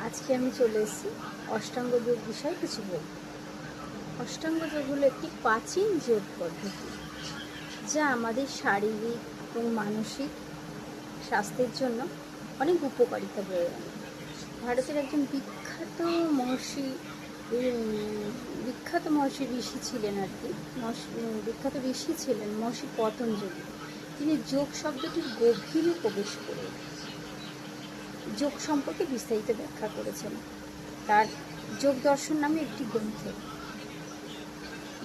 আজকে আমি চলে এসেছি অষ্টাঙ্গ যোগ বিষয়ে কিছু বলব। অষ্টাঙ্গ যোগ হলো একটি প্রাচীন যোগ পদ্ধতি, যা আমাদের শারীরিক এবং মানসিক স্বাস্থ্যের জন্য অনেক উপকারিতা বয়ে আনে। ভারতের একজন বিখ্যাত মহর্ষি ঋষি ছিলেন বিখ্যাত ঋষি ছিলেন মহর্ষি পতঞ্জলি। তিনি যোগ শব্দটির গভীরে প্রবেশ করে যোগ সম্পর্কে বিস্তারিত ব্যাখ্যা করেছেন তার যোগ দর্শন নামে একটি গ্রন্থে।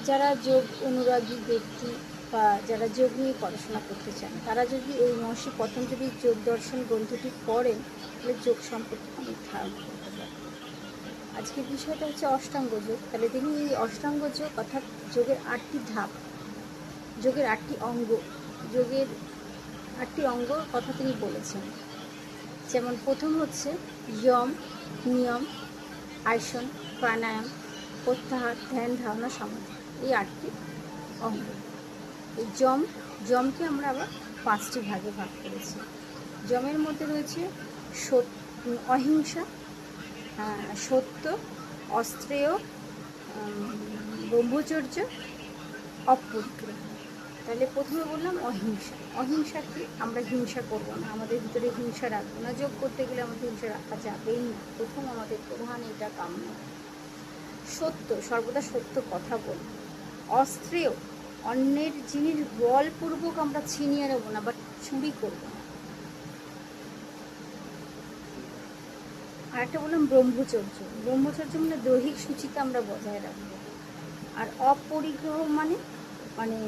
যারা যোগ অনুরাগী ব্যক্তি বা যারা যোগ নিয়ে পড়াশোনা করতে চান, তারা যদি এই মহর্ষি পতঞ্জলির যোগ দর্শন গ্রন্থটি পড়েন, তাহলে যোগ সম্পর্কে অনেক ধারণা করতে পারেন। আজকের বিষয়টা হচ্ছে অষ্টাঙ্গ যোগ। তাহলে তিনি এই অষ্টাঙ্গ যোগ অর্থাৎ যোগের 8টি ধাপ, যোগের 8টি অঙ্গ, যোগের 8টি অঙ্গর কথা তিনি বলেছেন। যেমন প্রথম হচ্ছে যম, নিয়ম, আসন, প্রাণায়াম, প্রত্যাহার, ধ্যান, ধারণা, সমাধি। এই 8টি অঙ্গ। এই যমকে আমরা আবার 5টি ভাগে ভাগ করেছি। যমের মধ্যে রয়েছে অহিংসা, সত্য, অস্ত্রেয়, ব্রহ্মচর্য, অপরিগ্রহ। তাহলে প্রথমে বললাম অহিংসা। অহিংসা কি? আমরা হিংসা করব না, আমাদের ভিতরে হিংসা রাখবো না। যোগ করতে গেলে আমাদের হিংসা রাখা যাবেই না। প্রথম আমাদের প্রধান এটা কাম্য। সত্য, সর্বদা সত্য কথা বলব। অস্ত্রেয়, অন্যের জিনিস বলপূর্বক আমরা ছিনিয়ে নেব না বা চুরি করব না। আর একটা বললাম ব্রহ্মচর্য। ব্রহ্মচর্য মানে দৈহিক সূচিতা আমরা বজায় রাখবো। আর অপরিগ্রহ মানে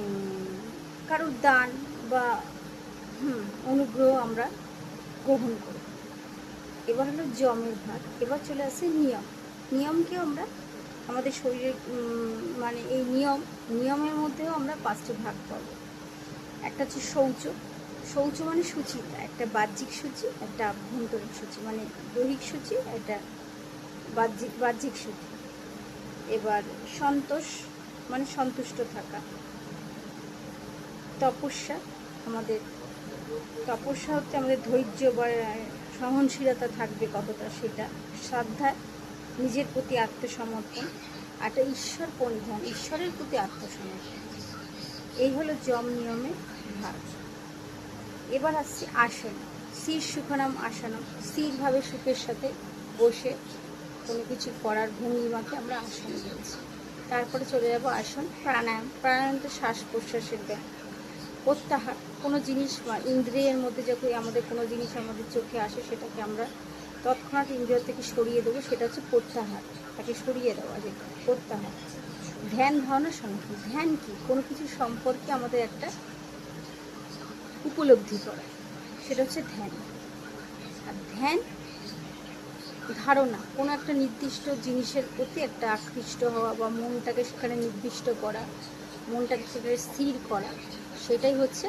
কারোর দান বা অনুগ্রহ আমরা গ্রহণ করি। এবার হলো যমের ভাগ। এবার চলে আসে নিয়ম। নিয়মকেও আমরা আমাদের শরীরের এই নিয়মের মধ্যেও আমরা 5টি ভাগ পাবো। একটা হচ্ছে শৌচ মানে সূচিতা, একটা বাহ্যিক সূচি, একটা আভ্যন্তরীণ সূচি মানে দৈহিক সূচি, একটা বাহ্যিক সূচি। এবার সন্তোষ মানে সন্তুষ্ট থাকা। তপস্যা হচ্ছে আমাদের ধৈর্য বা সহনশীলতা থাকবে কতটা, সেটা। শ্রদ্ধা, নিজের প্রতি আত্মসমর্পণ। আর একটা ঈশ্বর পরিধান, ঈশ্বরের প্রতি আত্মসমর্পণ। এই হলো যম নিয়মের ভাগ। এবার আসছে আসন। স্থির সুখনাম আসনম। স্থিরভাবে সুখের সাথে বসে কোনো কিছু করার ভঙ্গিমাকে আমরা আসন বলছি। তারপরে চলে যাব আসন। প্রাণায়াম তো শ্বাস প্রশ্বাসের ব্যায়াম। প্রত্যাহার, কোনো জিনিস বা ইন্দ্রিয়ের মধ্যে যখন আমাদের কোনো জিনিস আমাদের চোখে আসে, সেটাকে আমরা তৎক্ষণাৎ ইন্দ্রিয় থেকে সরিয়ে দেবো, সেটা হচ্ছে প্রত্যাহার। তাকে সরিয়ে দেওয়া, যেটা প্রত্যাহার। ধ্যান, ধারণা, সমাধি। ধ্যান কি? কোনো কিছু সম্পর্কে আমাদের একটা উপলব্ধি করা, সেটা হচ্ছে ধ্যান। আর ধ্যান ধারণা, কোনো একটা নির্দিষ্ট জিনিসের প্রতি একটা আকৃষ্ট হওয়া বা মনটাকে সেখানে নির্দিষ্ট করা, মনটাকে সেখানে স্থির করা, সেটাই হচ্ছে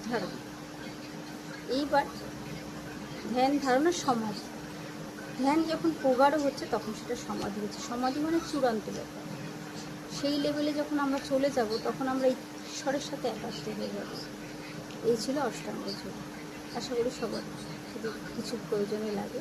ধারণা। এইবার ধ্যান, ধারণা, সমাধি। ধ্যান যখন প্রগাঢ় হচ্ছে তখন সেটা সমাধি হচ্ছে। সমাধি মানে চূড়ান্ত ব্যাপার। সেই লেভেলে যখন আমরা চলে যাব, তখন আমরা ঈশ্বরের সাথে একাত্ম হয়ে যাব। এই ছিল অষ্টাঙ্গ যোগ। আশা করি সবার যদি কিছু প্রয়োজনে লাগে